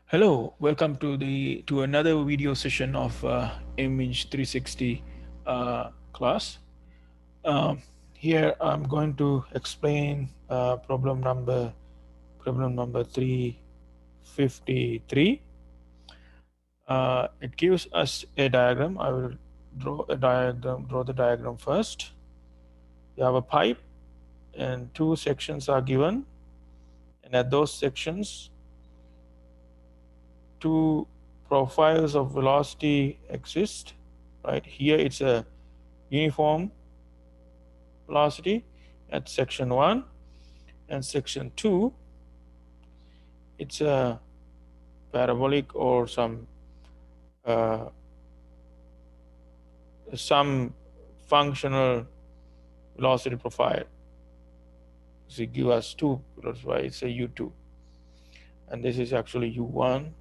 Hello, welcome to another video session of Image 360 class. Um, Here I'm going to explain problem number 353. It gives us a diagram. I will draw the diagram first. You have a pipe and two sections are given, and at those sections two profiles of velocity exist. Right here it's a uniform velocity at section 1, and section 2 it's a parabolic or uh, some functional velocity profile. So it give us two, that's why it's a u2, and this is actually u1.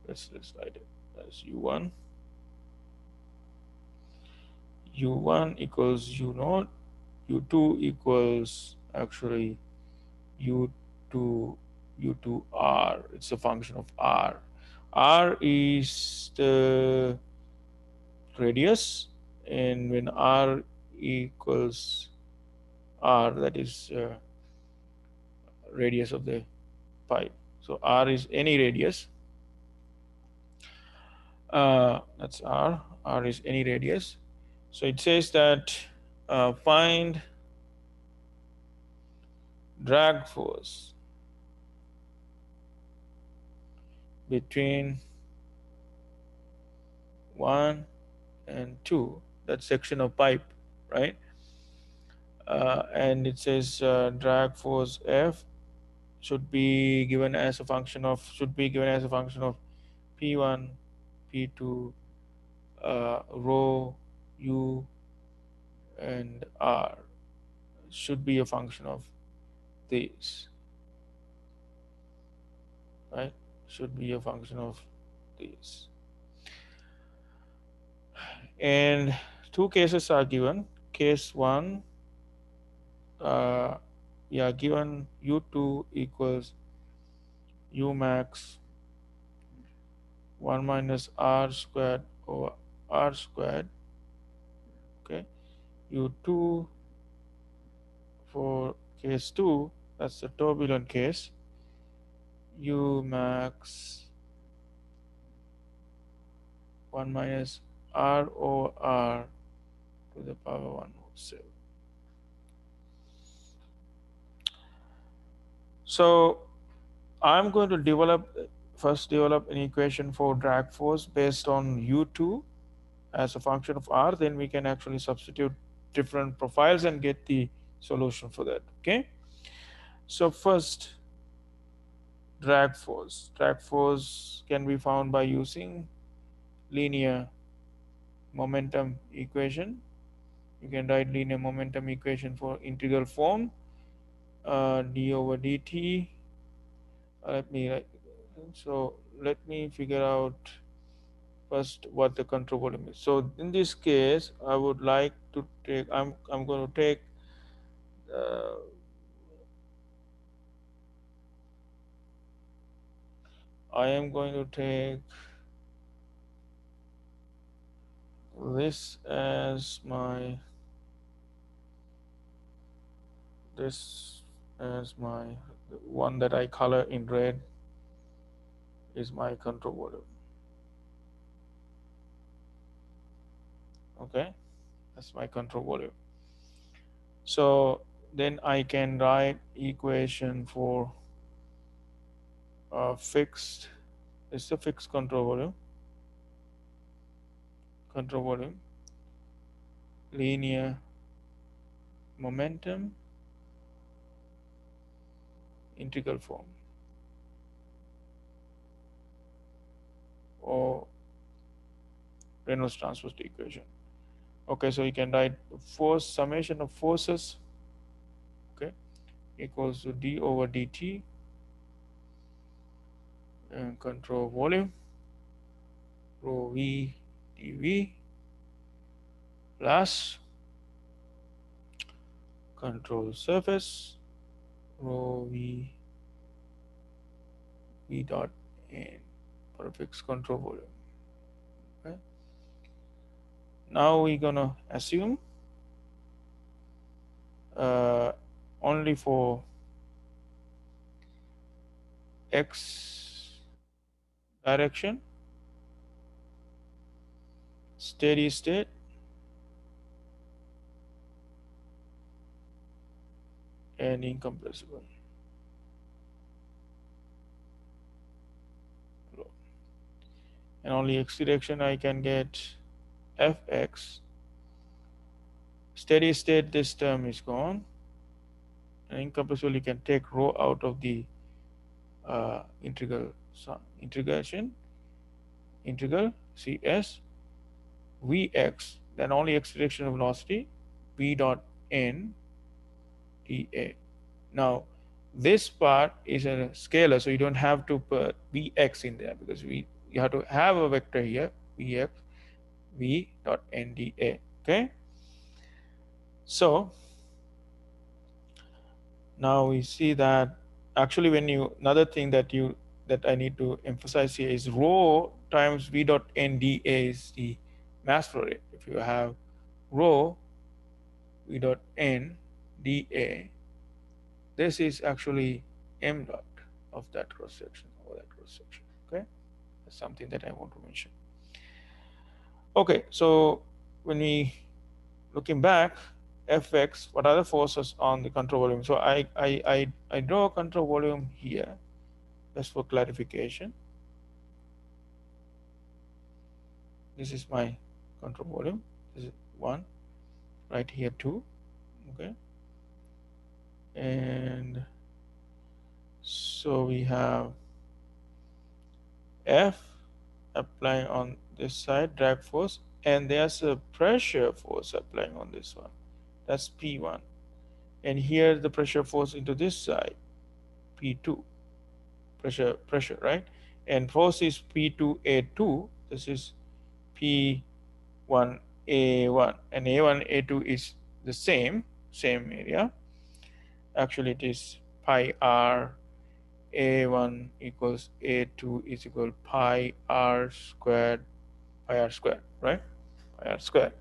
Let's write it as u1. U1 equals u naught, u2 equals actually u2 u2r. It's a function of r. R is the radius, and when r equals r, that is radius of the pipe. So r is any radius. That's r. R is any radius. So it says that find drag force between 1 and 2, that section of pipe, right? And it says drag force F should be given as a function of P1, P2, rho, U, and R. Should be a function of these, right? Should be a function of these. And two cases are given. Case 1, given U2 equals U max 1 minus R squared over R squared. Okay, U2 for case 2, that's the turbulent case, U max 1 minus R over R to the power 1 over 7. So I'm going to first develop an equation for drag force based on U2 as a function of R. Then we can actually substitute different profiles and get the solution for that. Okay. So first, drag force. Drag force can be found by using linear momentum equation. You can write linear momentum equation for integral form, d over dt. Let me write. So let me figure out first what the control volume is. So in this case, I would like to take. I'm going to take. Uh, I am going to take this as my the one that I color in red is my control volume. Okay, that's my control volume. So then I can write equation for fixed. It's a fixed control volume, linear momentum, integral form, or Reynolds transverse equation. Okay, so you can write force summation of forces, okay, equals to d over dt and control volume rho v dv plus control surface rho v dot n for a fixed control volume. Okay. Now we're gonna assume uh, only for x direction, steady state, and incompressible flow. And only x direction I can get fx. Steady state, this term is gone. And incompressible, you can take rho out of the integration, integral cs vx, then only x direction of velocity, v dot n dA. Now, this part is a scalar, so you don't have to put vx in there because you have to have a vector here, vx, v dot n dA. Okay. So now we see that actually when you, another thing that I need to emphasize here is rho times v dot n dA is the mass flow rate. If you have rho v dot n dA, this is actually m dot of that cross section or that cross section. Okay, that's something that I want to mention. Okay, so when we looking back, fx, what are the forces on the control volume? So I draw a control volume here just for clarification. This is my control volume. This is 1, right here 2. Okay, and so we have F applying on this side, drag force, and there's a pressure force applying on this one. That's P1. And here the pressure force into this side, P2. Pressure, right? And force is P2A2. This is P1A1. And A1, A2 is the same area. Actually, it is pi r. A1 equals A2 is equal pi r squared, right? Pi r squared.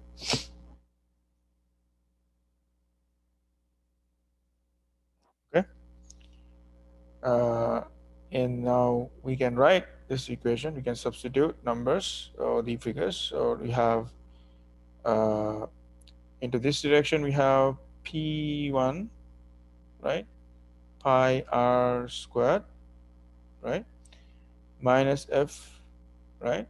Okay. And now we can write this equation. We can substitute numbers or the figures. So we have into this direction we have P1, right? Pi r squared, right? Minus F, right?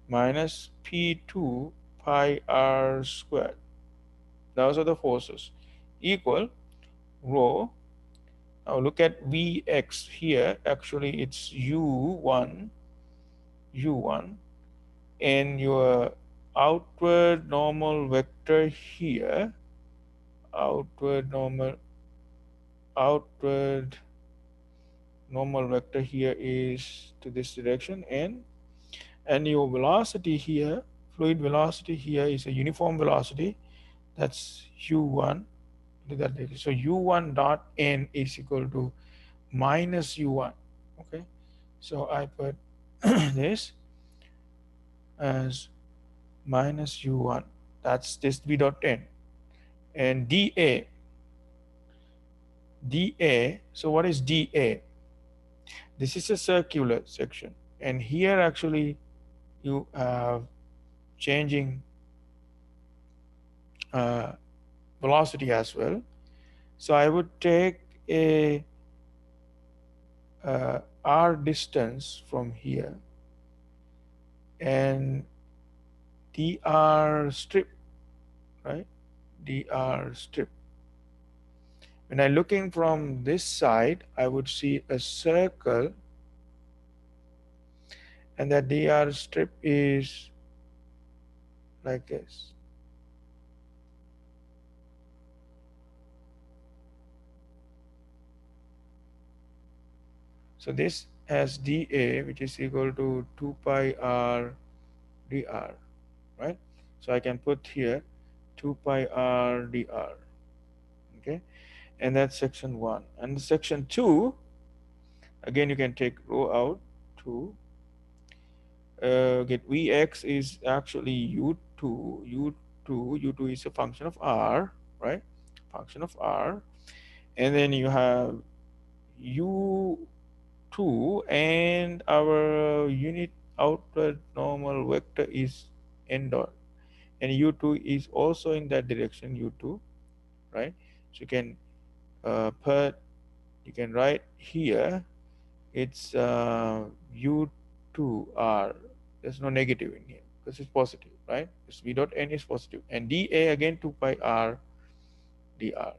Minus P2 pi r squared. Those are the forces. Equal rho. Now look at Vx here. Actually, it's U1, and your outward normal vector here, outward normal vector here is to this direction, and your velocity here, fluid velocity here is a uniform velocity. That's U1 to that direction. So U1 dot n is equal to minus U1. Okay, so I put this as minus U1. That's this V dot n. And dA. So what is dA? This is a circular section, and here actually you have changing velocity as well. So I would take a r distance from here and dr strip, right? Dr strip. When I'm looking from this side, I would see a circle, and that dr strip is like this. So this has dA, which is equal to 2 pi r dr, right? So I can put here 2 pi r dr. Okay, and that's section 1. And section 2, again you can take rho out, u2, get Vx is actually u2, u2 is a function of r, right? Function of r. And then you have u2, and our unit outward normal vector is n dot, and u2 is also in that direction, u2, right? So put you can write here, it's u2r. There's no negative in here because it's positive, right? It's v dot n is positive, and dA again 2 pi r dr.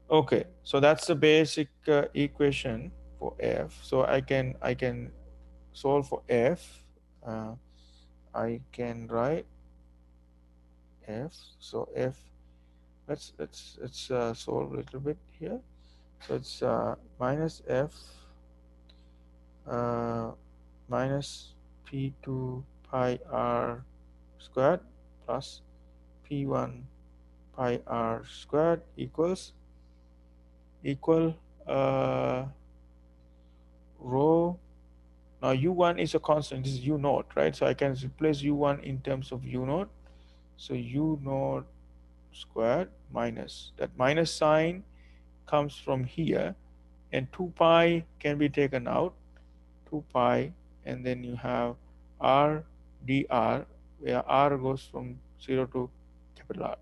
Okay, so that's the basic equation for f. So I can solve for f. uh, I can write f. So f, let's solve a little bit here. So it's minus f uh, minus p2 pi r squared plus p1 pi r squared equal uh, rho. Now u1 is a constant, this is u naught, right? So I can replace u1 in terms of u naught. So u naught squared minus, that minus sign comes from here, and 2 pi can be taken out, 2 pi, and then you have r dr, where r goes from 0 to capital R.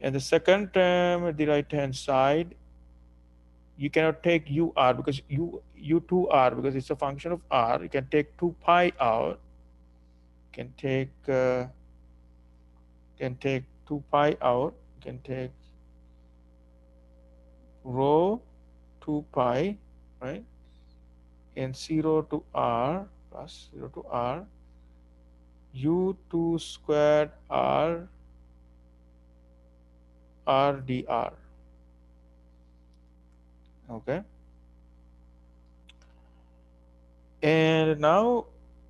And the second term at the right hand side, you cannot take ur because u2r, because it's a function of r. You can take 2 pi out, can take 2 pi out, can take rho 2 pi, right? And 0 to r plus 0 to r u2 squared r r dr. Okay, and now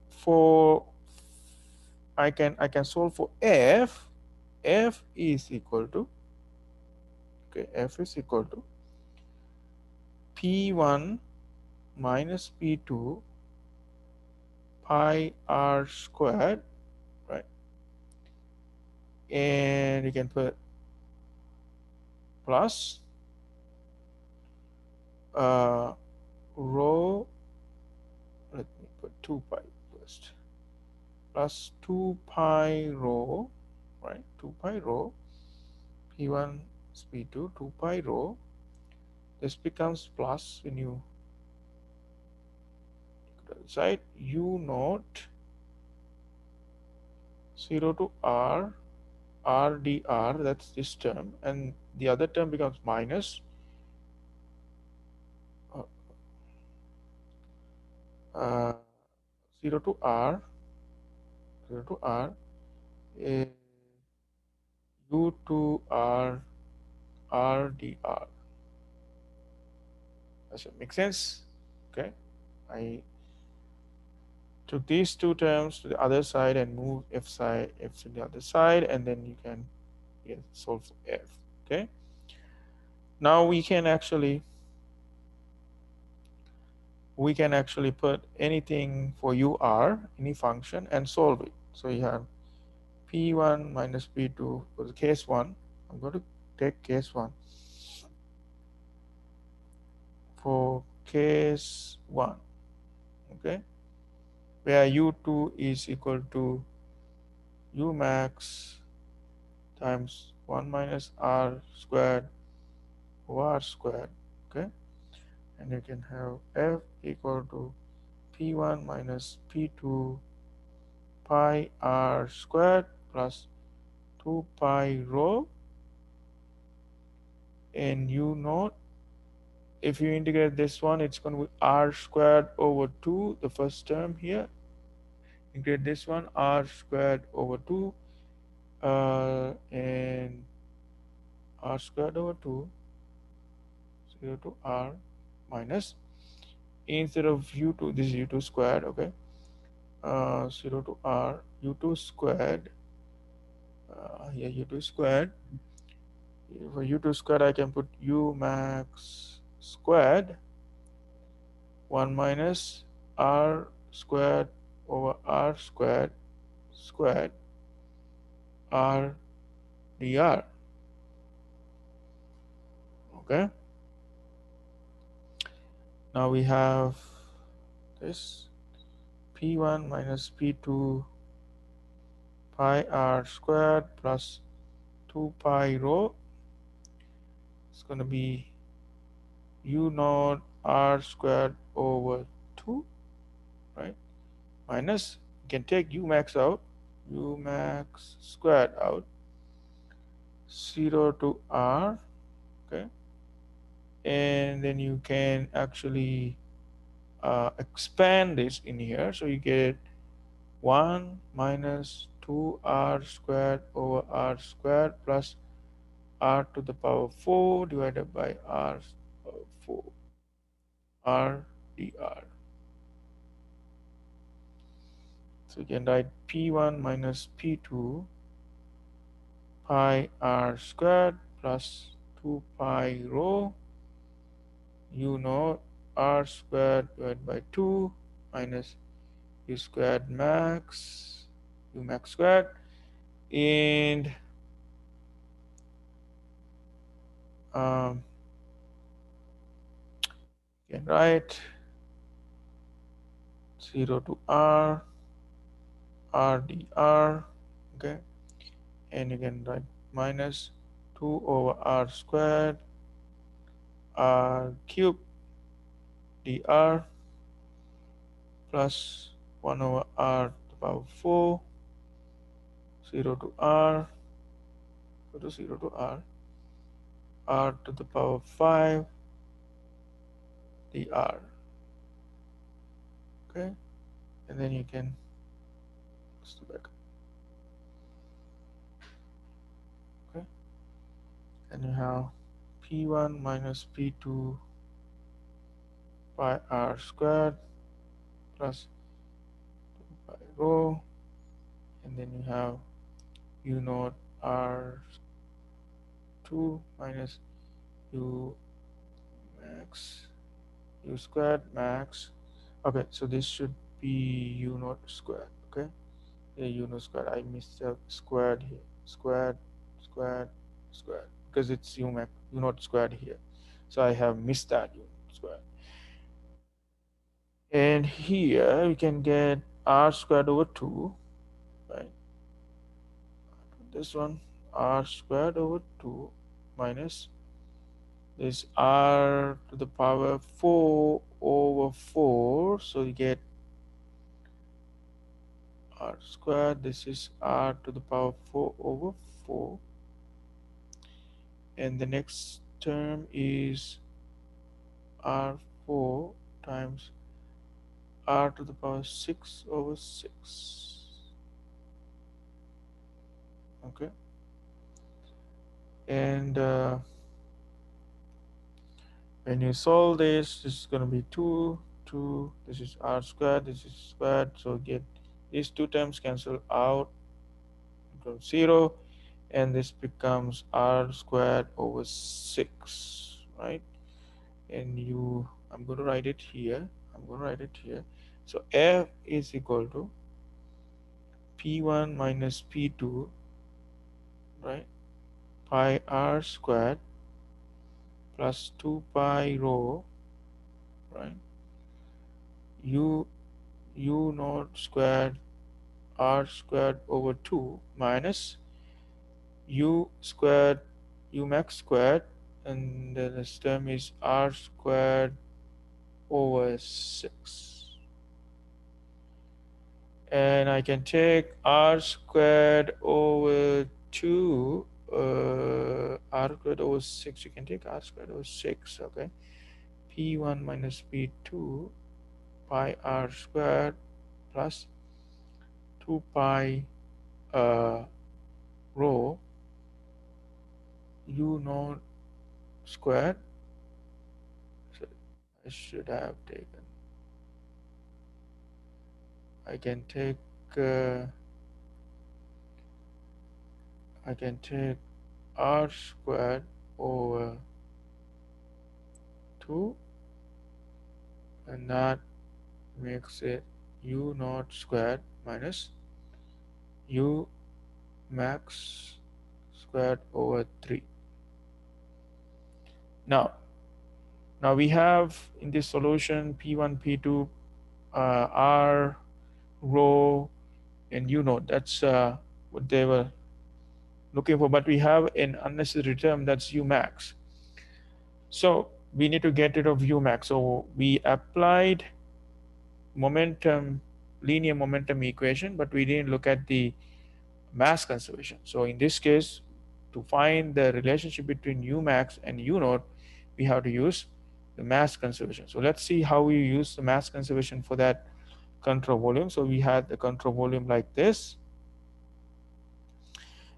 for I can solve for f. F is equal to, okay, f is equal to p1 minus p2 pi r squared, right? And you can put plus uh, rho, let me put 2 pi first, plus 2 pi rho, right? 2 pi rho, p1 is p2, 2 pi rho. This becomes plus when you go to the side, u naught 0 to r r dr, that's this term, and the other term becomes minus uh, uh, 0 to r 0 to r uh, u to r r dr. Does it make sense? Okay, I took these two terms to the other side and move f to the other side, and then you can solve for f. Okay, now we can actually put anything for ur, any function, and solve it. So you have p1 minus p2 for the case 1. I'm going to take case 1. For case 1, okay, where u2 is equal to u max times 1 minus r squared over r squared, okay, and you can have f equal to p1 minus p2 pi r squared plus 2 pi rho, and u naught, if you integrate this one, it's going to be r squared over 2, the first term here. Integrate this one, r squared over 2, and r squared over 2, 0 to r, minus, instead of u2, this is u2 squared, okay, 0 to r, u2 squared, here u2 squared. For u2 squared, I can put u max squared 1 minus r squared over r squared squared r dr. Okay, now we have this p1 minus p2 pi r squared plus 2 pi rho. It's going to be u naught r squared over 2, right? Minus, you can take u max out, u max squared out, 0 to r, okay? And then you can actually expand this in here. So you get 1 minus 2r squared over r squared plus r to the power 4 divided by r power 4 r dr. So you can write p1 minus p2 pi r squared plus 2 pi rho u naught r squared divided by 2 minus u squared max u max squared, and um, you can write 0 to r r dr, okay, and you can write minus 2 over r squared r cube dr plus 1 over r to the power 4 0 to r go to 0 to r to the power 5 dr, okay, and then you can let's do back, okay, and you have p1 minus p2 pi r squared plus 2 pi rho, and then you have u naught r2 minus u max u squared max. Okay, so this should be u naught squared. Okay, yeah, u naught squared. I missed a squared here. Squared, squared, squared. Because it's u max u naught squared here. So I have missed that u squared. And here we can get r squared over 2, right? This one r squared over 2 minus this r to the power 4 over 4. So you get r squared, this is r to the power 4 over 4, and the next term is r4 times r to the power 6 over 6. Okay, and when you solve this, this is going to be 2 2, this is r squared, this is squared, so get these two terms cancel out, go 0, and this becomes r squared over 6, right? And I'm going to write it here, so f is equal to p1 minus p2, right, pi r squared plus 2 pi rho, right, u naught squared r squared over 2 minus u squared u max squared, and this term is r squared over 6, and I can take r squared over 2 r squared over 6, you can take r squared over 6, okay, p1 minus p2 pi r squared plus 2 pi rho u naught squared. So I should have taken, I can take uh, I can take r squared over 2, and that makes it u naught squared minus u max squared over 3. Now, we have in this solution P1, P2, R, rho, and u naught. That's what they were looking for, but we have an unnecessary term, that's u max. So we need to get rid of u max. So we applied momentum, linear momentum equation, but we didn't look at the mass conservation. So in this case, to find the relationship between u max and u naught, we have to use the mass conservation. So let's see how we use the mass conservation for that control volume. So we had the control volume like this.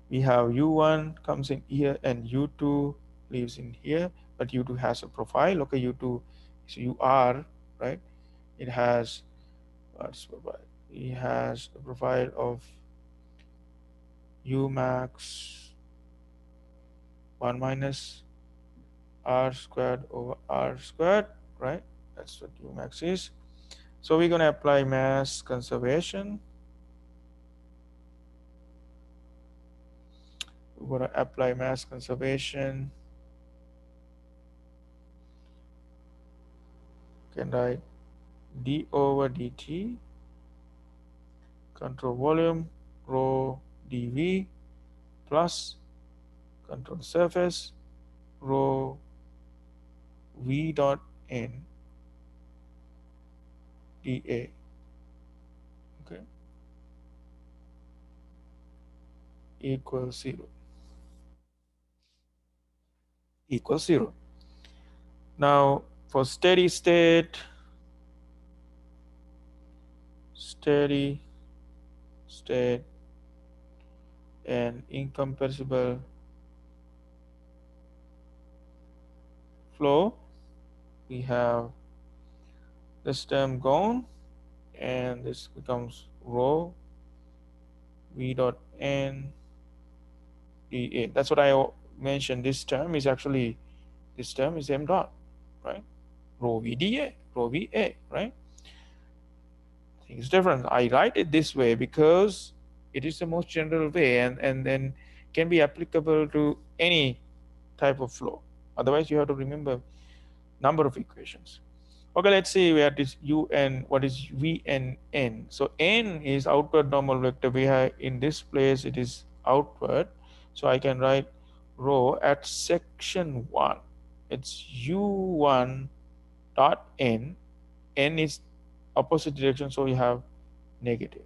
We have u1 comes in here and u2 lives in here, but u2 has a profile. Okay, u2 is ur, right? It has what's profile? It has a profile of u max 1 minus r squared over r squared, right? That's what u max is. So we're going to apply mass conservation. We're going to apply mass conservation. You can write d over dt control volume rho dv plus control surface rho v dot n dA. Okay, equals 0. Equals 0. Now for steady state, and incompressible flow, we have this term gone, and this becomes rho v dot n dA. That's what I mentioned. This term is m dot, right? Rho v dA, rho v a, right? I think it's different. I write it this way because it is the most general way, and then can be applicable to any type of flow. Otherwise, you have to remember number of equations. Okay, let's see where it is un, what is v and n. So n is outward normal vector. We have in this place it is outward. So I can write rho at section 1. It's u1 dot n. N is opposite direction, so you have negative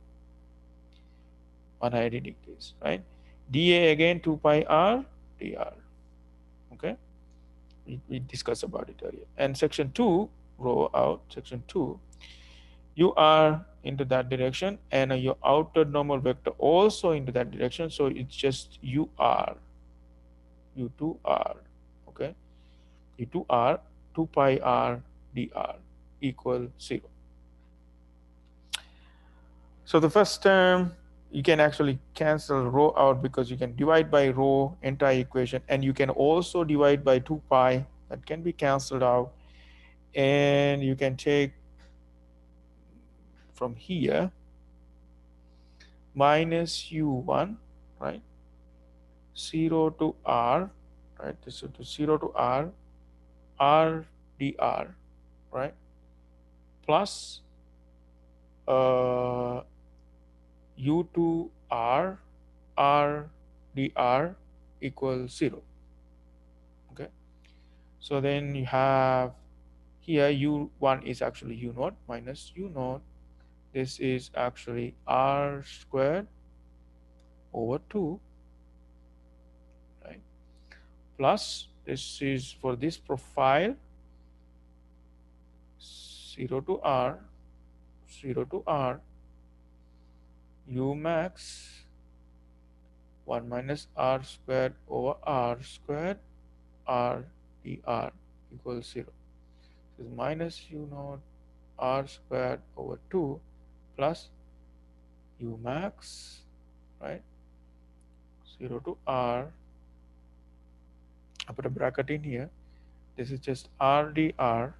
180 degrees, right? dA again 2 pi r dr. Okay, we discussed about it earlier. And section 2, rho out, section 2, you are into that direction, and your outer normal vector also into that direction. So it's just u r, u2 r, okay, u2 r 2 pi r dr equal 0. So the first term, you can actually cancel rho out because you can divide by rho entire equation, and you can also divide by 2 pi, that can be canceled out, and you can take from here minus u1, right, 0 to r, right, this is to 0 to r, r dr, right, plus u2 r, r dr equals 0. Okay, so then you have here u1 is actually u naught minus u naught. This is actually r squared over 2, right, plus this is for this profile 0 to r, 0 to r, u max 1 minus r squared over r squared r dr equals 0. This is minus u naught r squared over 2 plus u max, right, 0 to r, I put a bracket in here, this is just r dr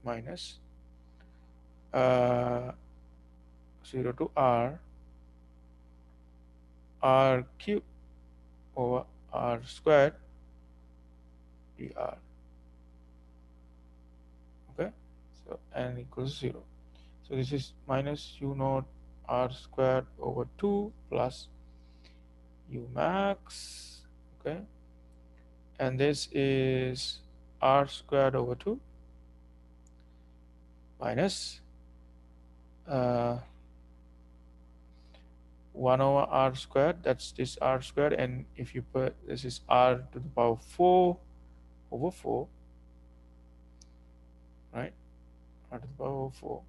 minus uh, 0 to r cube over r squared dr. Okay, so n equals 0. So this is minus u naught r squared over 2 plus u max. Okay, and this is r squared over 2 minus 1 over r squared, that's this r squared, and if you put this is r to the power 4 over 4, right, r to the power 4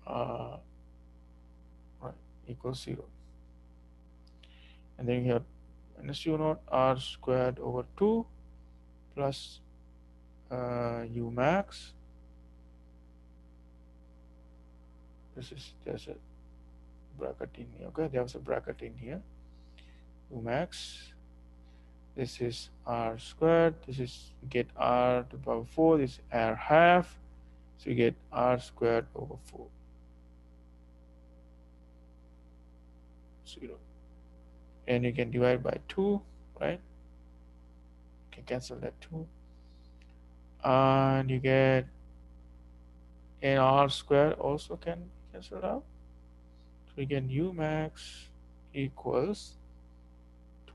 uh, right, equals 0. And then you have minus u naught r squared over 2 plus u max. There's a bracket in here. Okay, there's a bracket in here. U max. This is r squared. This is, we get r to the power 4. This is r half. So you get r squared over 4. 0. And you can divide by 2, right? You can cancel that 2. And you get an r squared also can cancel out. So we get u max equals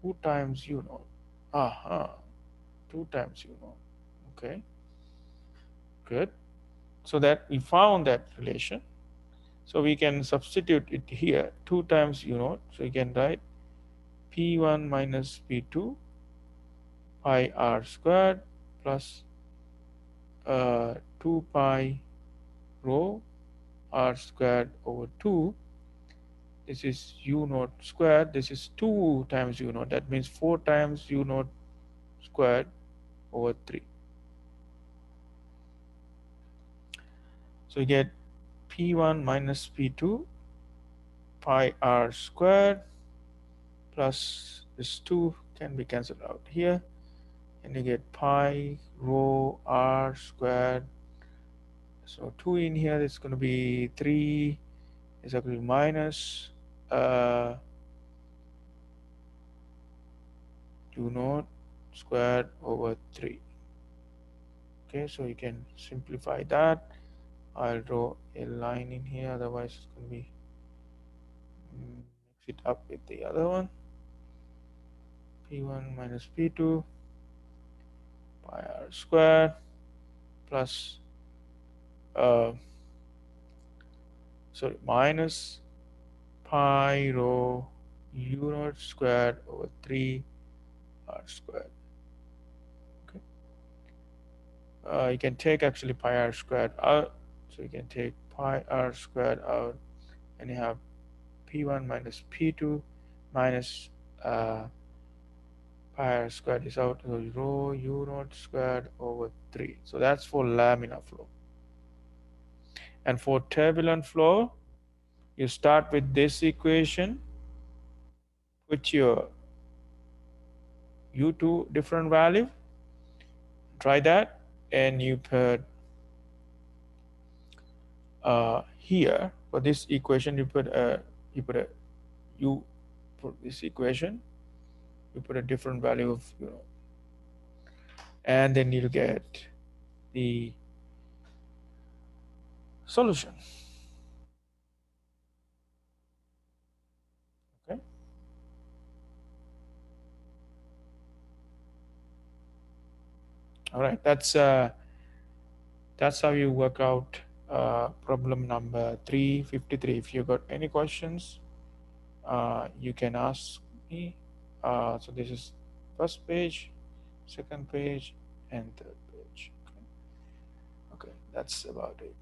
2 times u naught. Aha, 2 times u naught. Okay, good. So that we found that relation. So we can substitute it here, 2 times u naught. So you can write p1 minus p2 pi r squared plus 2 pi rho r squared over 2. This is u naught squared. This is 2 times u naught. That means 4 times u naught squared over 3. So you get p1 minus p2 pi r squared plus this 2 can be cancelled out here, and you get pi rho r squared. So 2 in here is going to be 3 is going to be minus u naught squared over 3. Okay, so you can simplify that. I'll draw a line in here, otherwise it's going to be mix it up with the other one. P1 minus P2 pi r squared plus minus pi rho u naught squared over 3 r squared. Okay, you can take actually pi r squared out, so you can take pi r squared out, and you have p1 minus p2 minus pi r squared is out, so rho u naught squared over 3. So that's for laminar flow. And for turbulent flow, you start with this equation, put your u2 different value, try that, and you put here for this equation you put a you for this equation you put a different value of and then you get the solution. Okay, all right, that's how you work out problem number 353. If you got any questions, you can ask me. So this is first page, second page, and third page. Okay, that's about it.